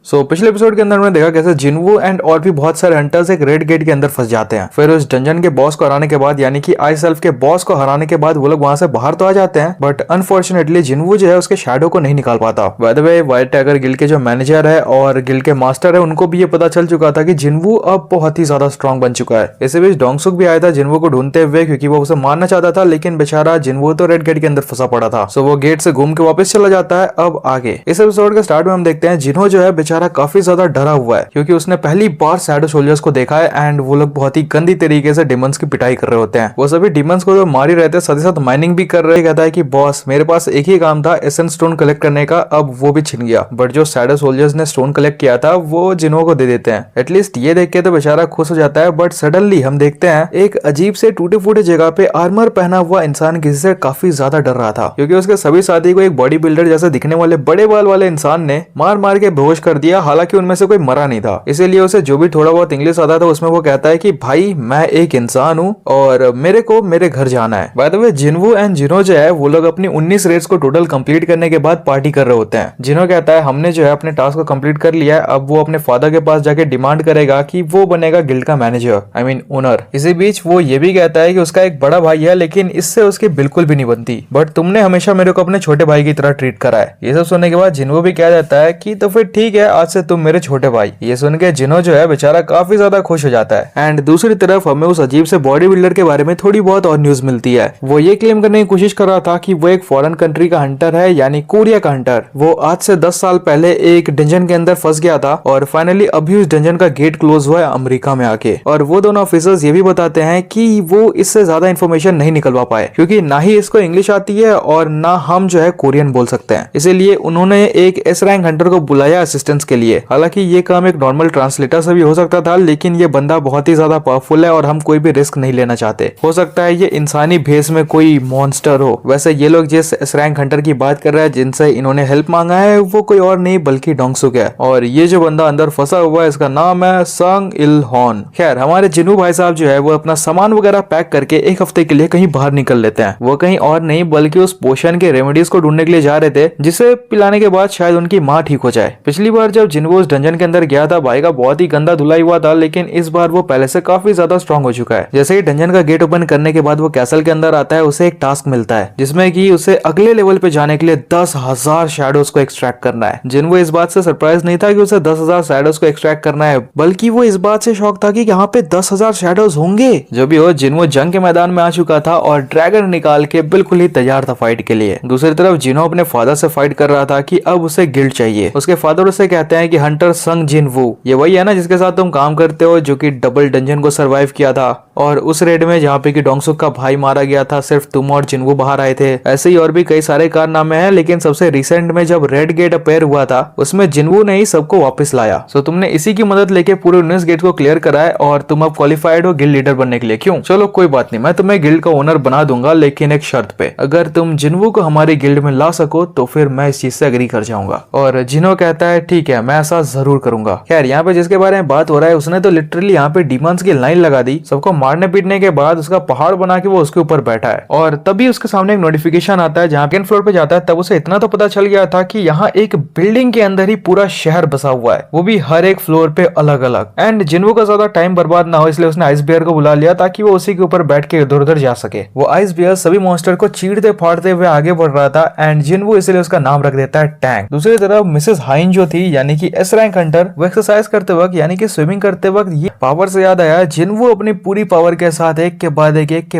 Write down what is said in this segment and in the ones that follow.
पिछले एपिसोड के अंदर हमने देखा कैसे जिनवू एंड और भी बहुत सारे हंटर्स एक रेड गेट के अंदर फंस जाते हैं। फिर उस डंजन के बॉस को हराने के बाद, यानी कि आई सेल्फ के बॉस को हराने के बाद वो लोग वहां से बाहर तो आ जाते हैं, बट अनफॉर्चुनेटली जिनवू जो है उसके शैडो को नहीं निकाल पाता। By the way, white tiger guild के जो मैनेजर है और गिल्ड के मास्टर है, उनको भी ये पता चल चुका था कि जिनवू अब बहुत ही ज्यादा स्ट्रॉन्ग बन चुका है। इसी बीच डोंगसुक भी आया था जिनवू को ढूंढते हुए, क्योंकि वो उसे मारना चाहता था, लेकिन बेचारा जिनवू तो रेड गेट के अंदर फंसा पड़ा था। सो वो गेट से घूम के वापस चला जाता है। अब आगे इस एपिसोड के स्टार्ट में हम देखते हैं जिन्हो जो है बेचारा काफी ज्यादा डरा हुआ है, क्योंकि उसने पहली बार शैडो सोल्जर्स को देखा है एंड वो लोग बहुत ही गंदी तरीके से डिमंस की पिटाई कर रहे होते हैं। वो सभी डिमंस को तो मार ही रहते हैं, साथ ही साथ माइनिंग भी कर रहे हैं। कहता है कि बॉस, मेरे पास एक ही काम था, एसेंस स्टोन कलेक्ट करने का, अब वो भी छिन गया। बट जो शैडो सोल्जर्स ने स्टोन कलेक्ट किया था वो जिन्हो को दे देते हैं। एटलीस्ट ये देख के तो बेचारा खुश हो जाता है। बट सडनली हम देखते हैं एक अजीब से टूटे फूटे जगह पे आर्मर पहना हुआ इंसान किसी से काफी ज्यादा डर रहा था, क्योंकि उसके सभी साथी को एक बॉडी बिल्डर जैसे दिखने वाले बड़े बाल वाले इंसान ने मार मार के बेहोश कर दिया। हालांकि उनमें से कोई मरा नहीं था, इसीलिए उसे जो भी थोड़ा बहुत इंग्लिश आता था उसमें वो कहता है कि भाई मैं एक इंसान हूँ और मेरे को मेरे घर जाना है। बाय द वे, जिनवू एंड जिनो जो है वो लोग अपनी 19 रेड्स को टोटल कंप्लीट करने के बाद पार्टी कर रहे होते हैं। जिनो कहता है हमने जो है अपने टास्क को कंप्लीट कर लिया है, अब वो अपने फादर के पास जाके डिमांड करेगा कि वो बनेगा गिल्ड का मैनेजर, आई मीन ओनर। इसी बीच वो ये भी कहता है कि उसका एक बड़ा भाई है, लेकिन इससे उसकी बिल्कुल भी नहीं बनती, बट तुमने हमेशा मेरे को अपने छोटे भाई की तरह ट्रीट करा है। ये सब सुनने के बाद जिनवू भी कह देता है कि तो फिर ठीक है, आज से तुम मेरे छोटे भाई। ये सुन के जिनो जो है बेचारा काफी ज्यादा खुश हो जाता है। एंड दूसरी तरफ हमें उस अजीब से बॉडी बिल्डर के बारे में थोड़ी बहुत और न्यूज मिलती है। वो ये क्लेम करने की कोशिश कर रहा था कि वो एक फॉरेन कंट्री का हंटर है, यानी कोरिया का हंटर। वो आज से 10 साल पहले एक डंजन के अंदर फंस गया था और फाइनली अभी उस डंजन का गेट क्लोज हुआ है अमेरिका में आके। और वो दोनों ऑफिसर्स ये भी बताते हैं कि वो इससे ज्यादा इन्फॉर्मेशन नहीं निकलवा पाए, क्योंकि ना ही इसको इंग्लिश आती है और ना हम जो है कोरियन बोल सकते हैं। इसीलिए उन्होंने एक एस रैंक हंटर को बुलाया असिस्टेंस के लिए। हालांकि ये काम एक नॉर्मल ट्रांसलेटर से भी हो सकता था, लेकिन ये बंदा बहुत ही ज्यादा पावरफुल है और हम कोई भी रिस्क नहीं लेना चाहते। हो सकता है ये इंसानी भेष में कोई मॉन्स्टर हो। वैसे ये लोग जिस एस रैंक हंटर की बात कर रहे हैं जिनसे इन्होंने हेल्प मांगा है, वो कोई और नहीं बल्कि डोंगसुक है। और ये जो बंदा अंदर फंसा हुआ है इसका नाम है संग इल हॉन। खैर, हमारे जिनू भाई साहब जो है वो अपना सामान वगैरह पैक करके एक हफ्ते के लिए कहीं बाहर निकल लेते हैं। वो कहीं और नहीं बल्कि उस पोशन के रेमेडीज को ढूंढने के लिए जा रहे थे, जिसे पिलाने के बाद शायद उनकी माँ ठीक हो जाए। पिछली बार जब जिनवू उस डंजन के अंदर गया था, भाई का बहुत ही गंदा धुलाई हुआ था, लेकिन इस बार वो पहले से काफी ज्यादा स्ट्रॉन्ग हो चुका है। जैसे ही डंजन का गेट ओपन करने के बाद वो कैसल के अंदर आता है, उसे एक टास्क मिलता है जिसमें कि उसे अगले लेवल पे जाने के लिए 10,000 शैडोज को एक्सट्रैक्ट करना है। जिनवू इस बात से सरप्राइज नहीं था कि उसे 10,000 शैडोज को एक्सट्रैक्ट करना है, बल्कि वो इस बात से शॉक था कि यहाँ पे 10,000 शैडोज होंगे। जो भी हो, जिनवू जंग के मैदान में आ चुका था और ड्रैगन निकाल के बिल्कुल ही तैयार था फाइट के लिए। दूसरी तरफ जिनो अपने फादर से फाइट कर रहा था कि अब उसे गिल्ड चाहिए। उसके फादर उसे कहते हैं कि हंटर संग जिनवू, ये वही है ना जिसके साथ तुम काम करते हो, जो कि डबल डंजन को सरवाइव किया था और उस रेड में जहाँ पे कि डोंगसुक का भाई मारा गया था, सिर्फ तुम और जिनवू बाहर आए थे। ऐसे ही और भी कई सारे कारनामे हैं, लेकिन सबसे रिसेंट में जब रेड गेट अपेयर हुआ था उसमें जिनवू ने ही सबको वापस लाया। सो तुमने इसी की मदद लेके पूरे 19 गेट को क्लियर करा है और तुम अब क्वालिफाइड हो गिल्ड लीडर बनने के लिए। क्यों? चलो कोई बात नहीं, मैं तुम्हें गिल्ड का ओनर बना दूंगा, लेकिन एक शर्त पे, अगर तुम जिनवू को हमारी गिल्ड में ला सको तो फिर मैं इस चीज से एग्री कर जाऊंगा। और जिनो कहता है ठीक है, मैं ऐसा जरूर करूंगा। खैर, यहाँ पे जिसके बारे में बात हो रहा है उसने तो लिटरली यहाँ पे डिमंस की लाइन लगा दी। सबको मारने पीटने के बाद उसका पहाड़ बना के वो उसके ऊपर बैठा है और तभी उसके सामने एक नोटिफिकेशन आता है। जहाँ सेकंड फ्लोर पे जाता है तब उसे इतना तो पता चल गया था कि यहाँ एक बिल्डिंग के अंदर ही पूरा शहर बसा हुआ है, वो भी हर एक फ्लोर पे अलग अलग। एंड जिन्वू का ज्यादा टाइम बर्बाद ना हो इसलिए उसने आइस बियर को बुला लिया ताकि वो उसी के ऊपर बैठ के इधर उधर जा सके। वो आइस बियर सभी मॉन्स्टर को चीरते फाड़ते हुए आगे बढ़ रहा था एंड जिन्वू इसलिए उसका नाम रख देता है टैंक। दूसरी तरफ मिसेस हाइन जो थी यानी कि एस रैंक हंटर, वो एक्सरसाइज करते वक्त यानी कि स्विमिंग करते वक्त ये पावर से याद आया जिन्वू अपनी पूरी पावर के साथ एक के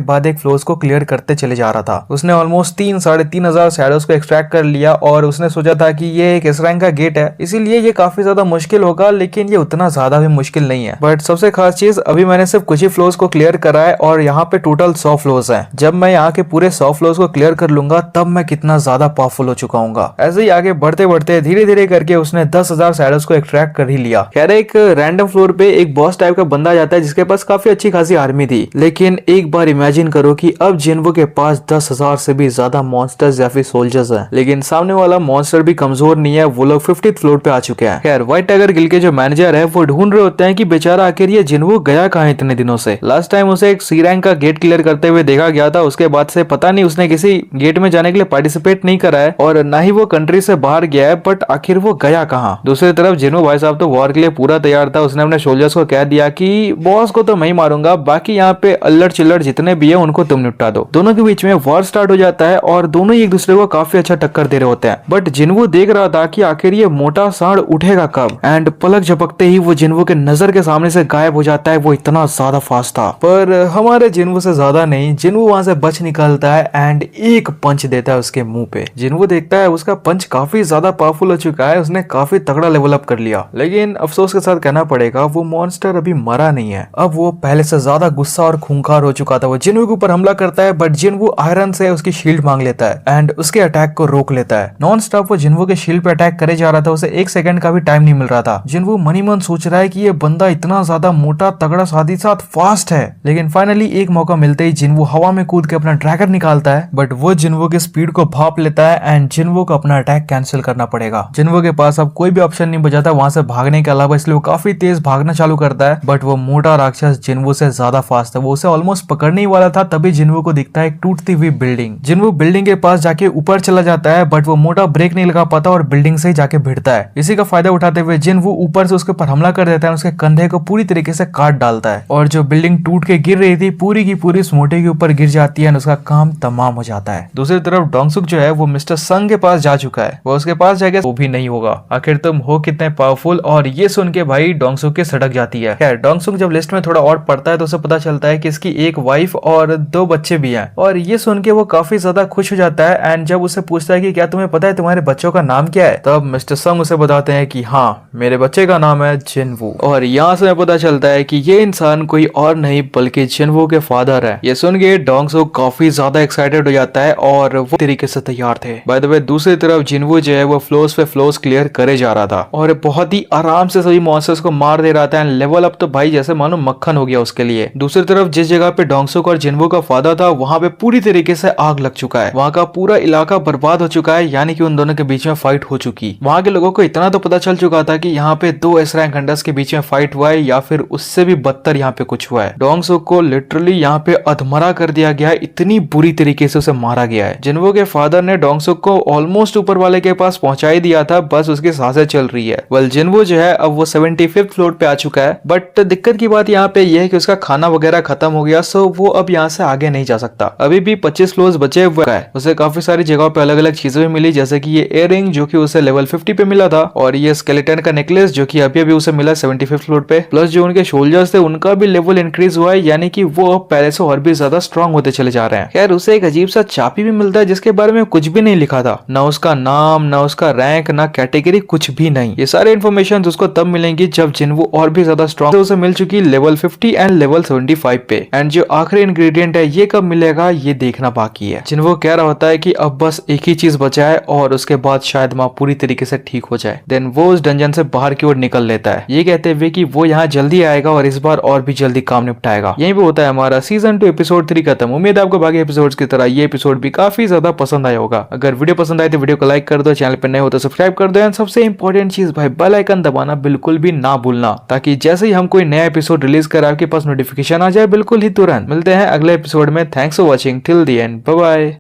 बाद एक फ्लोर्स को क्लियर करते चले जा रहा था। उसने ऑलमोस्ट 3,500 शैडोज को एक्सट्रैक्ट कर लिया और उसने सोचा था कि ये एक एस रैंक का गेट है इसीलिए ये काफी ज्यादा मुश्किल होगा, लेकिन ये उतना ज्यादा भी मुश्किल नहीं है। बट सबसे खास चीज अभी मैंने सिर्फ कुछ ही फ्लोर्स को क्लियर करा है और यहाँ पे टोटल 100 फ्लोर्स हैं। जब मैं यहाँ के पूरे 100 फ्लोर्स को क्लियर कर लूंगा तब मैं कितना ज्यादा पावरफुल हो चुका हूँ। ऐसे ही आगे बढ़ते बढ़ते धीरे धीरे करके उसने 10,000 शैडोज को एक्सट्रैक्ट कर ही लिया। खैर एक रैंडम फ्लोर पे एक बॉस टाइप का बंदा जाता है जिसके पास काफी अच्छी खासी आर्मी थी। लेकिन एक बार इमेजिन करो कि अब जिन्वो के पास 10,000 से भी ज्यादा मॉन्स्टर्स या फिर सोल्जर्स हैं, लेकिन सामने वाला मॉन्स्टर भी कमजोर नहीं है, वो लोग 50th फ्लोर पे आ चुके हैं। खैर व्हाइट टाइगर गिल के जो मैनेजर है वो ढूंढ रहे होते हैं कि बेचारा आखिर ये जिन्वो गया कहाँ इतने दिनों से। लास्ट टाइम उसे एक सी रैंक का गेट क्लियर करते हुए देखा गया था, उसके बाद से पता नहीं उसने किसी गेट में जाने के लिए पार्टिसिपेट नहीं करा है और ना ही वो कंट्री से बाहर गया है, बट आखिर वो गया कहाँ। दूसरी तरफ जिन्वो भाई साहब तो वॉर के लिए पूरा तैयार था। उसने अपने सोल्जर्स को कह दिया कि बॉस को तो मैं ही मारूंगा, बाकी यहाँ पे अल्लड़ चिल्लड़ जितने भी है उनको तुम निपटा दो। दोनों के बीच में वॉर स्टार्ट हो जाता है और दोनों ही एक दूसरे को काफी अच्छा टक्कर दे रहे होते हैं। बट जिन्वो देख रहा था कि आखिर ये मोटा सांड उठेगा कब, एंड पलक झपकते ही वो जिन्वो के नजर के सामने से गायब हो जाता है। वो इतना ज्यादा फास्ट था, पर हमारे जिन्वो से ज्यादा नहीं। जिन्वो वहां से बच निकलता है एंड एक पंच देता है उसके मुंह पे। जिन्वो देखता है उसका पंच काफी ज्यादा पावरफुल हो चुका है, उसने काफी तगड़ा लेवल अप कर लिया। लेकिन अफसोस के साथ कहना पड़ेगा वो मॉन्स्टर अभी मरा नहीं है। अब वो पहले से ज्यादा गुस्सा और खूंखार हो चुका था। वो जिन्वो के ऊपर हमला करता है, बट जिन्वो आयरन से उसकी शील्ड मांग लेता है एंड उसके अटैक को रोक लेता है। नॉन स्टॉप वो जिन्वो के शील्ड पे अटैक करे जा रहा था, उसे 1 सेकंड का भी टाइम नहीं मिल रहा था। जिन्वो मनी मन सोच रहा है कि ये बंदा इतना ज्यादा मोटा तगड़ा साथ ही साथ फास्ट है। लेकिन फाइनली एक मौका मिलते ही जिन्वो हवा में कूद के अपना ड्रैगन निकालता है, बट वो जिन्वो के स्पीड को भाप लेता है एंड जिन्वो को अपना अटैक कैंसिल करना पड़ेगा। जिन्वो के पास अब कोई भी ऑप्शन नहीं बचा था वहां से भागने के अलावा, इसलिए वो काफी तेज भागना चालू करता है। बट वो मोटा राक्षस जिन्वो से ज्यादा फास्ट है, वो उसे ऑलमोस्ट पकड़ने ही वाला था, तभी जिन्वो को दिखता है एक टूटती हुई बिल्डिंग। जिन्वो बिल्डिंग के पास जाके ऊपर चला जाता है, बट वो मोटा ब्रेक नहीं लगा पाता और बिल्डिंग से ही जाके भिड़ता है। इसी का फायदा उठाते हुए जिन्वो ऊपर से उसके ऊपर हमला कर देता है, उसके कंधे को पूरी तरीके से काट डालता है और जो बिल्डिंग टूट के गिर रही थी पूरी की पूरी उस मोटे के ऊपर गिर जाती है और उसका काम तमाम हो जाता है। दूसरी तरफ डोंगसुक जो है वो मिस्टर संग के पास जा चुका है। वो उसके पास जाके वो भी नहीं होगा, आखिर तुम हो कितने पावरफुल, और ये सुन के भाई डोंगसुक की सड़क जाती है। खैर डोंगसुक जब लिस्ट में थोड़ा और पढ़ता है तो उसे पता चलता है कि इसकी एक वाइफ और 2 बच्चे भी हैं, और ये सुन के वो काफी ज्यादा खुश हो जाता है। एंड जब उसे पूछता है कि क्या तुम्हें पता है तुम्हारे बच्चों का नाम क्या है, तब मिस्टर संग उसे बताते हैं कि हाँ मेरे बच्चे का नाम है जिन्वो। और यहाँ से पता चलता है कि ये इंसान कोई और नहीं बल्कि जिन्वो के फादर है। ये सुन के डोंगसुक काफी ज्यादा एक्साइटेड हो जाता है और वो तरीके से तैयार थे। बाय द वे दूसरी तरफ जिन्वो जो है वो फ्लोर्स पे फ्लोर्स क्लियर करे जा रहा था और बहुत ही आराम से सभी मॉन्स्टर्स को मार दे रहा था। एंड लेवल अप तो भाई जैसे मानो मक्खन हो गया उसके लिए। दूसरी तरफ जिस जगह पे डोंगसुक और जिन्वो का फादर था वहां पे पूरी तरीके से आग लग चुका है, वहां का पूरा इलाका बर्बाद हो चुका है, यानी कि उन दोनों के बीच में फाइट हो चुकी। वहां के लोगों को इतना तो पता चल चुका था कि यहाँ पे 2 एस रैंक हंटर्स के बीच में फाइट हुआ है या फिर उससे भी बदतर यहाँ पे कुछ हुआ है। डोंगसुक को लिटरली यहाँ पे अधमरा कर दिया गया है, इतनी बुरी तरीके से उसे मारा गया है। जिन्वो के फादर ने डोंगसुक को ऑलमोस्ट ऊपर वाले के पास पहुंचा ही दिया था, बस उसकी सांसें चल रही है। वेल जिन्वो जो है अब वो 75th फ्लोर पे आ चुका है, बट दिक्कत की बात यहाँ पे ये है कि उसका खाना वगैरह खत्म हो गया, सो वो अब यहाँ से आगे नहीं जा सकता। अभी भी 25 फ्लोर्स बचे हुए हैं। उसे काफी सारी जगहों पे अलग अलग चीजें भी मिली, जैसे कि ये इयररिंग जो कि उसे लेवल 50 पे मिला था, और ये स्केलेटन का नेकलेस जो कि अभी अभी उसे मिला 75th फ्लोर पे। प्लस जो उनके सोल्जर्स थे उनका भी लेवल इंक्रीज हुआ है, यानी कि वो अब पहले से और भी ज्यादा स्ट्रॉन्ग होते चले जा रहे हैं। खैर उसे एक अजीब सा चाबी भी मिलता है जिसके बारे में कुछ भी नहीं लिखा था, ना उसका नाम, ना उसका रैंक, ना कैटेगरी, कुछ भी नहीं। ये सारे इन्फॉर्मेशन उसको तब मिलेंगी जब जिन्वो और भी ज्यादा स्ट्रॉन्ग उसे मिल चुकी लेवल 50 एंड लेवल 75 पे। एंड जो आखिरी इंग्रेडिएंट है ये कब मिलेगा ये देखना बाकी है। जिन्वो कह रहा होता है कि अब बस एक ही चीज बचा है और उसके बाद शायद माँ पूरी तरीके से ठीक हो जाए। देन वो उस डंजन से बाहर की ओर निकल लेता है, ये कहते हुए कि वो यहाँ जल्दी आएगा और इस बार और भी जल्दी काम निपटाएगा। यहीं पे होता है हमारा सीजन 2 एपिसोड 3 खत्म। उम्मीद है आपको बाकी एपिसोड्स की तरह ये एपिसोड भी काफी ज्यादा पसंद आया होगा। अगर वीडियो पसंद आए तो वीडियो को लाइक कर दो, चैनल पर नए हो तो सब्सक्राइब कर दो, एंड सबसे इंपॉर्टेंट चीज भाई बेल आइकन दबाना बिल्कुल भी ना भूलना, ताकि जैसे ही हम कोई नया एपिसोड रिलीज कर आपके पास नोटिफिकेशन आ जाए बिल्कुल ही तुरंत। मिलते हैं अगले एपिसोड में। Thanks for watching till the end, bye bye.